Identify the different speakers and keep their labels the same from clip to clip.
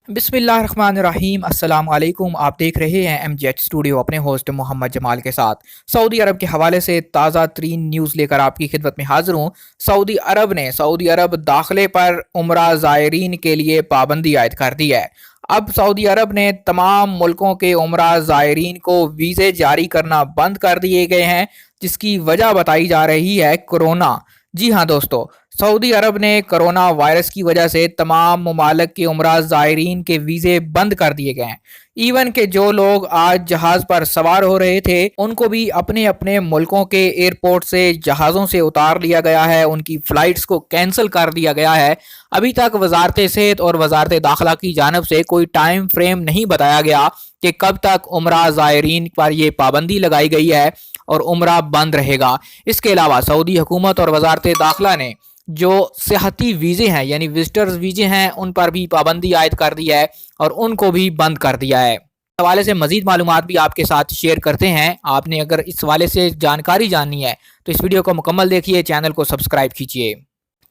Speaker 1: बिस्मिल्लाहिर्रहमानिर्रहीम। अस्सलाम वालेकुम। आप देख रहे हैं MGH स्टूडियो अपने होस्ट मोहम्मद जमाल के साथ। सऊदी अरब के हवाले से ताज़ा तरीन न्यूज़ लेकर आपकी खिदमत में हाजिर हूँ। सऊदी अरब दाखिले पर उम्रा ज़ायरीन के लिए पाबंदी आयद कर दी है। अब सऊदी अरब ने तमाम मुल्कों के उम्रा ज़ायरीन को वीज़े जारी करना बंद कर दिए गए हैं, जिसकी वजह बताई जा रही है कोरोना। जी हाँ दोस्तों, सऊदी अरब ने कोरोना वायरस की वजह से तमाम ममालिक के उमरा ज़ायरीन के वीज़े बंद कर दिए गए हैं। इवन के जो लोग आज जहाज़ पर सवार हो रहे थे उनको भी अपने अपने मुल्कों के एयरपोर्ट से जहाज़ों से उतार लिया गया है, उनकी फ़्लाइट्स को कैंसिल कर दिया गया है। अभी तक वजारत सेहत और वजारत दाखिला की जानब से कोई टाइम फ्रेम नहीं बताया गया कि कब तक उमरा ज़ायरीन पर यह पाबंदी लगाई गई है और उमरा बंद रहेगा। इसके अलावा सऊदी हुकूमत और वजारत दाखिला ने जो सियाहती वीज़े हैं यानी विजिटर्स वीज़े हैं उन पर भी पाबंदी आयद कर दी है और उनको भी बंद कर दिया है। इस हवाले से मज़ीद मालूमात भी आपके साथ शेयर करते हैं। आपने अगर इस हवाले से जानकारी जाननी है तो इस वीडियो को मुकम्मल देखिए, चैनल को सब्सक्राइब कीजिए।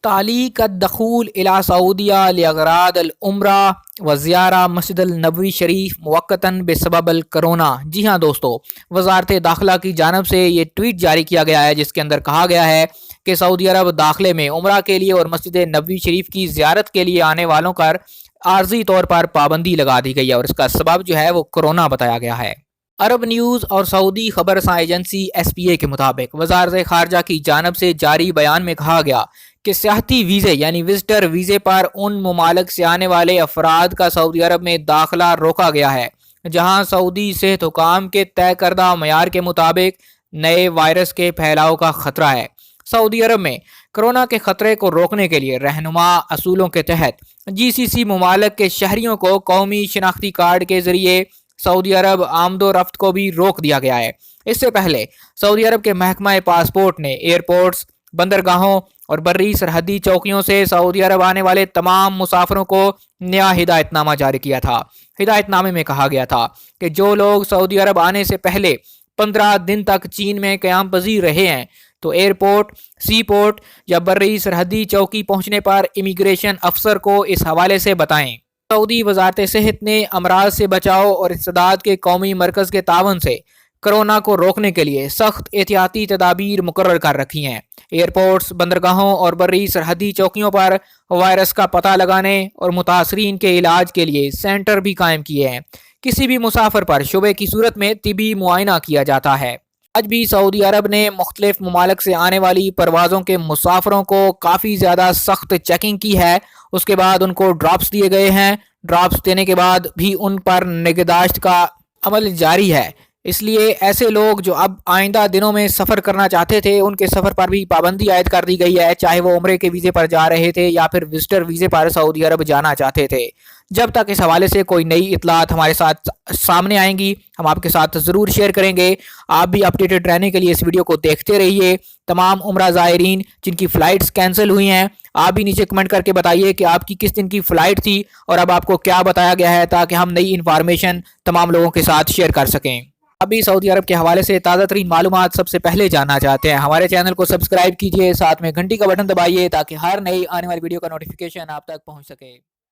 Speaker 1: तालीक अद-दखूल इला सऊदिया लिअग़राद अल-उम्रा व ज़ियारा मस्जिद अल-नबवी शरीफ मुवक्कतन बेसबब कोरोना। जी हाँ दोस्तों, वजारत दाखिला की जानब से ये ट्वीट जारी किया गया है जिसके अंदर कहा गया है कि सऊदी अरब दाखिले में उम्रा के लिए और मस्जिद नबवी शरीफ की ज़ियारत के लिए आने वालों पर आर्जी तौर पर पाबंदी लगा दी गई है और इसका सबब जो है वो कोरोना बताया गया है। अरब न्यूज़ और सऊदी खबर एजेंसी SPA के मुताबिक वजारत खारजा की जानब से जारी बयान में कहा गया कि सियाहती वीज़े यानी विजिटर वीज़े पर उन ममालिक से आने वाले अफराद का सऊदी अरब में दाखिला रोका गया है जहाँ सऊदी सेहत हुकाम के तय करदा मयार के मुताबिक नए वायरस के फैलाव का खतरा है। सऊदी अरब में कोरोना के खतरे को रोकने के लिए रहनुमा असूलों के तहत GCC ममालिक के शहरियों को कौमी शनाख्ती कार्ड के जरिए सऊदी अरब आमदो रफ्त को भी रोक दिया गया है। इससे पहले सऊदी अरब के महकमा पासपोर्ट ने एयरपोर्ट्स, बंदरगाहों और बर्री सरहदी चौकियों से सऊदी अरब आने वाले तमाम मुसाफिरों को नया हिदायतनामा जारी किया था। हिदायतनामे में कहा गया था कि जो लोग सऊदी अरब आने से पहले 15 दिन तक चीन में क़याम पज़ीर रहे हैं तो एयरपोर्ट, सी पोर्ट या बर्री सरहदी चौकी पहुंचने पर इमिग्रेशन अफसर को इस हवाले से बताएं। सऊदी वजारत सेहत ने अमराज से बचाव और इस्तिदाद के कौमी मरकज़ के तावन से कोरोना को रोकने के लिए सख्त एहतियाती तदाबीर मुकर्रर कर रखी हैं। एयरपोर्ट्स, बंदरगाहों और बर्री सरहदी चौकियों पर वायरस का पता लगाने और मुतासरीन के इलाज के लिए सेंटर भी कायम किए हैं। किसी भी मुसाफिर पर शुबे की सूरत में तिबी मुआयना किया जाता है। आज भी सऊदी अरब ने मुख्तलिफ ममालिक से आने वाली परवाज़ों के मुसाफिरों को काफ़ी ज़्यादा सख्त चेकिंग की है। उसके बाद उनको ड्रॉप्स दिए गए हैं। ड्रॉप्स देने के बाद भी उन पर निगहदाश्त का अमल जारी है। इसलिए ऐसे लोग जो अब आइंदा दिनों में सफ़र करना चाहते थे उनके सफ़र पर भी पाबंदी आयद कर दी गई है, चाहे वो उम्रे के वीज़े पर जा रहे थे या फिर विजिटर वीज़े पर सऊदी अरब जाना चाहते थे। जब तक इस हवाले से कोई नई इतलात हमारे साथ सामने आएंगी हम आपके साथ ज़रूर शेयर करेंगे। आप भी अपडेटेड रहने के लिए इस वीडियो को देखते रहिए। तमाम उम्रा ज़ायरीन जिनकी फ़्लाइट्स कैंसिल हुई हैं, आप भी नीचे कमेंट करके बताइए कि आपकी किस दिन की फ़्लाइट थी और अब आपको क्या बताया गया है, ताकि हम नई इन्फॉर्मेशन तमाम लोगों के साथ शेयर कर सकें। अभी सऊदी अरब के हवाले से ताज़ा तरीन मालूमात सबसे पहले जानना चाहते हैं, हमारे चैनल को सब्सक्राइब कीजिए, साथ में घंटी का बटन दबाइए ताकि हर नई आने वाली वीडियो का नोटिफिकेशन आप तक पहुंच सके।